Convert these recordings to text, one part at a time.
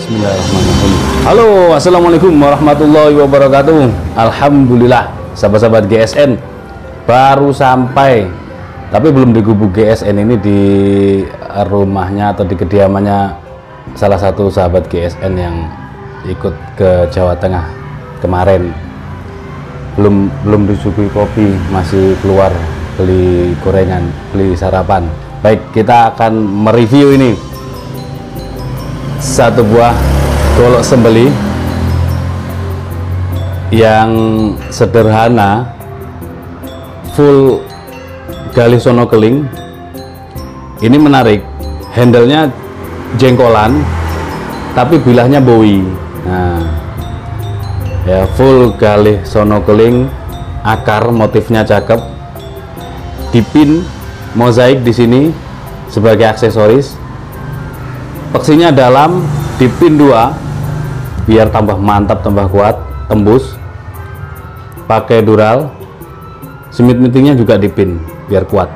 Bismillahirrahmanirrahim. Halo, assalamualaikum warahmatullahi wabarakatuh. Alhamdulillah, sahabat-sahabat GSN baru sampai, tapi belum di gubuk GSN ini, di rumahnya atau di kediamannya salah satu sahabat GSN yang ikut ke Jawa Tengah kemarin. Belum disuguhi kopi, masih keluar beli gorengan, beli sarapan. Baik, kita akan mereview ini satu buah golok sembeli yang sederhana, full galih sono keling. Ini menarik, handle-nya jengkolan tapi bilahnya bowie. Nah, ya, full galih sono keling, akar motifnya cakep, dipin mozaik di sini sebagai aksesoris. Peksinya dalam, dipin 2 biar tambah mantap, tambah kuat, tembus. Pakai dural, semit-mitingnya juga dipin biar kuat.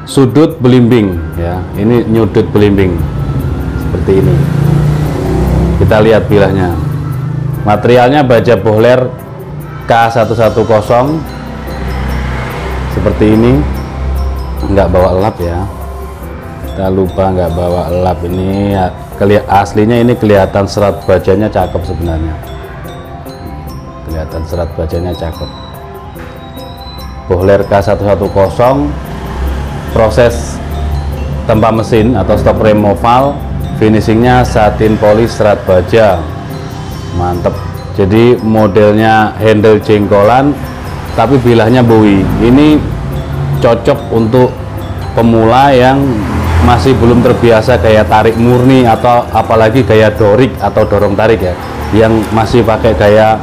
sudut belimbing ya, ini nyudut belimbing seperti ini. Kita lihat bilahnya, materialnya baja Bohler K110 seperti ini, nggak bawa lap ya, kita lupa nggak bawa lap. Ini aslinya ini kelihatan serat bajanya cakep sebenarnya, kelihatan serat bajanya cakep. Bohler K110, proses tanpa mesin atau stop removal, finishingnya satin polis serat baja, mantep. Jadi modelnya handle jengkolan tapi bilahnya Bowie. Ini cocok untuk pemula yang masih belum terbiasa gaya tarik murni atau apalagi gaya dorik atau dorong tarik ya, yang masih pakai gaya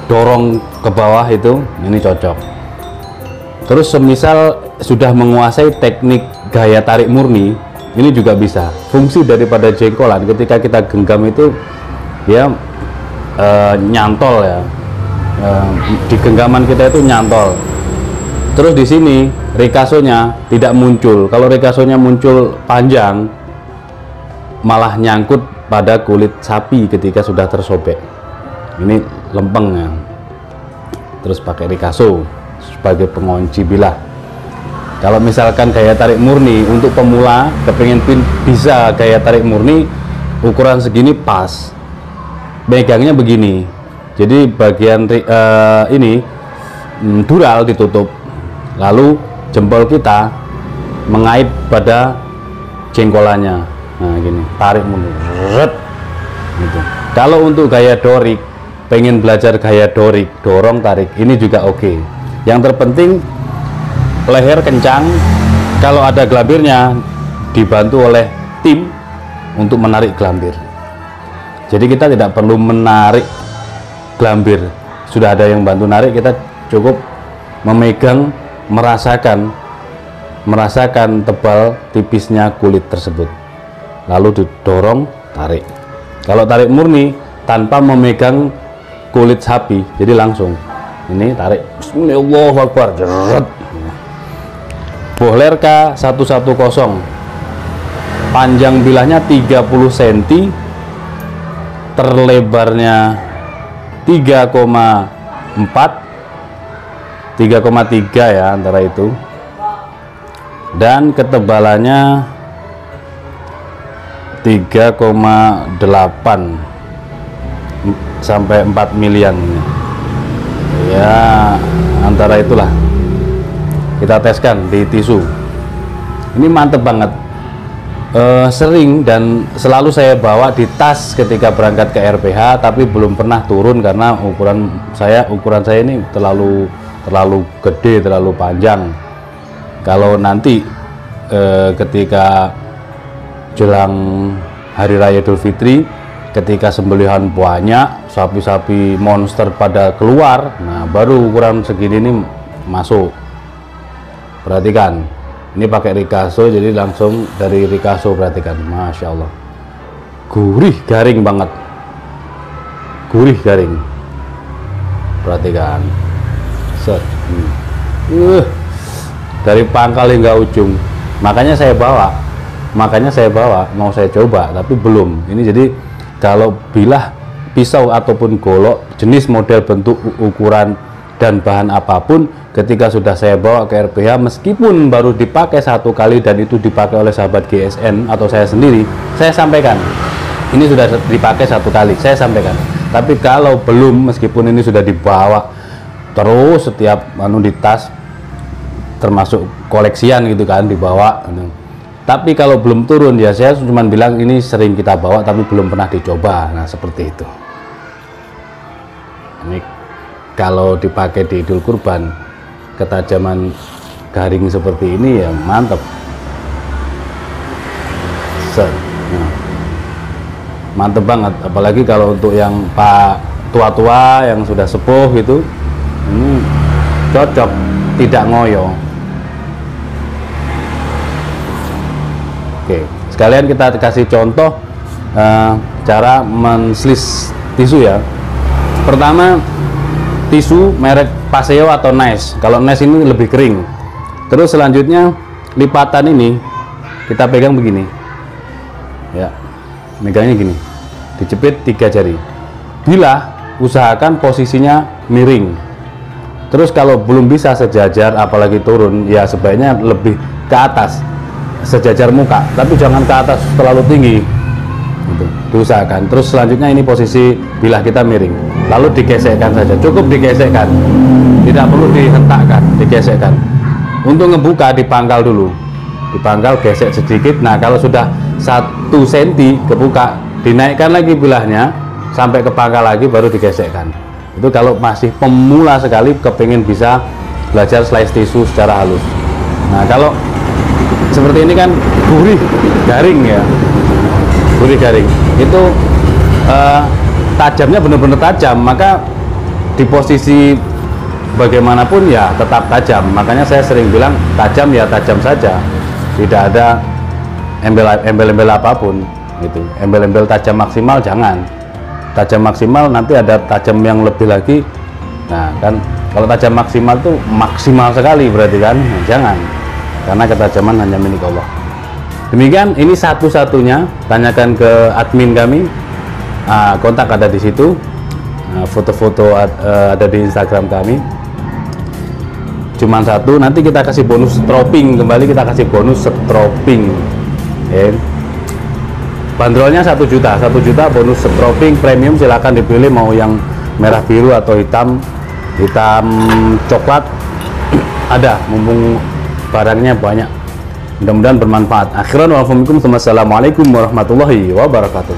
dorong ke bawah itu, ini cocok. Terus semisal sudah menguasai teknik gaya tarik murni, ini juga bisa. Fungsi daripada jengkolan ketika kita genggam itu ya nyantol ya, di genggaman kita itu nyantol. Terus di sini rikasonya tidak muncul. Kalau rikasonya muncul panjang, malah nyangkut pada kulit sapi ketika sudah tersobek. Ini lempeng ya. Terus pakai rikaso sebagai pengunci bilah. Kalau misalkan gaya tarik murni untuk pemula, kepengen bisa gaya tarik murni, ukuran segini pas, megangnya begini. Jadi bagian ini dural ditutup, lalu jempol kita mengait pada jengkolannya. Nah gini, tarik mundur gitu. Kalau untuk gaya dorik, pengen belajar gaya dorik, dorong tarik, ini juga oke. Yang terpenting leher kencang. Kalau ada gelambirnya, dibantu oleh tim untuk menarik gelambir. Jadi kita tidak perlu menarik gelambir, sudah ada yang bantu narik, kita cukup memegang, merasakan tebal tipisnya kulit tersebut, lalu didorong tarik. Kalau tarik murni tanpa memegang kulit sapi, jadi langsung ini tarik, Bismillahirrahmanirrahim, jeret. Bohler K110, panjang bilahnya 30 cm, terlebarnya 3,4 3,3 ya antara itu, dan ketebalannya 3,8 sampai 4 milian ya, antara itulah. Kita teskan di tisu. Ini mantep banget. Sering dan selalu saya bawa di tas ketika berangkat ke RPH, tapi belum pernah turun karena ukuran saya ini terlalu gede, terlalu panjang. Kalau nanti ketika jelang Hari Raya Idul Fitri, ketika sembelihan banyak, sapi-sapi monster pada keluar, nah baru ukuran segini ini masuk. Perhatikan, ini pakai rikaso, jadi langsung dari rikaso. Perhatikan, Masya Allah, gurih garing banget, gurih garing. Perhatikan, set, dari pangkal hingga ujung. Makanya saya bawa, mau saya coba, tapi belum. Ini jadi kalau bilah pisau ataupun golok, jenis model bentuk ukuran dan bahan apapun, ketika sudah saya bawa ke RPH, meskipun baru dipakai satu kali dan itu dipakai oleh sahabat GSN atau saya sendiri, saya sampaikan ini sudah dipakai satu kali, saya sampaikan. Tapi kalau belum, meskipun ini sudah dibawa terus setiap di tas, termasuk koleksian gitu kan, dibawa, tapi kalau belum turun ya saya cuma bilang ini sering kita bawa tapi belum pernah dicoba. Nah seperti itu. Ini kalau dipakai di Idul Kurban, ketajaman garing seperti ini ya mantap. Nah, mantep banget, apalagi kalau untuk yang pak tua-tua yang sudah sepuh gitu, ini cocok, tidak ngoyo. Oke, sekalian kita kasih contoh cara menslis tisu ya. Pertama, tisu merek Paseo atau Nice. Kalau Nice ini lebih kering. Terus selanjutnya lipatan ini kita pegang begini ya, megangnya gini, dijepit 3 jari. Bila usahakan posisinya miring. Terus kalau belum bisa sejajar apalagi turun, ya sebaiknya lebih ke atas, sejajar muka, tapi jangan ke atas terlalu tinggi gitu, diusahakan. Terus selanjutnya ini posisi bilah kita miring, lalu digesekkan saja, cukup digesekkan, tidak perlu dihentakkan, digesekkan. Untuk ngebuka dipangkal dulu, dipangkal, gesek sedikit. Nah kalau sudah 1 cm kebuka, dinaikkan lagi bilahnya sampai ke pangkal lagi, baru digesekkan. Itu kalau masih pemula sekali kepingin bisa belajar slice tisu secara halus. Nah kalau seperti ini kan gurih garing ya, gurih garing itu tajamnya benar-benar tajam, maka di posisi bagaimanapun ya tetap tajam. Makanya saya sering bilang tajam ya tajam saja, tidak ada embel-embel apapun gitu. Embel-embel tajam maksimal jangan, tajam maksimal nanti ada tajam yang lebih lagi. Nah kan kalau tajam maksimal tuh maksimal sekali berarti kan, nah, jangan, karena ketajaman hanya milik Allah. Demikian, ini satu-satunya, tanyakan ke admin kami, kontak ada di situ, foto-foto ada di Instagram kami. Cuman 1, nanti kita kasih bonus stropping, kembali kita kasih bonus stropping ya. Bandrolnya 1 juta, 1 juta bonus stropping premium. Silahkan dipilih mau yang merah biru atau hitam coklat ada, mumpung barangnya banyak. Mudah-mudahan bermanfaat. Akhiran wa assalamualaikum warahmatullahi wabarakatuh.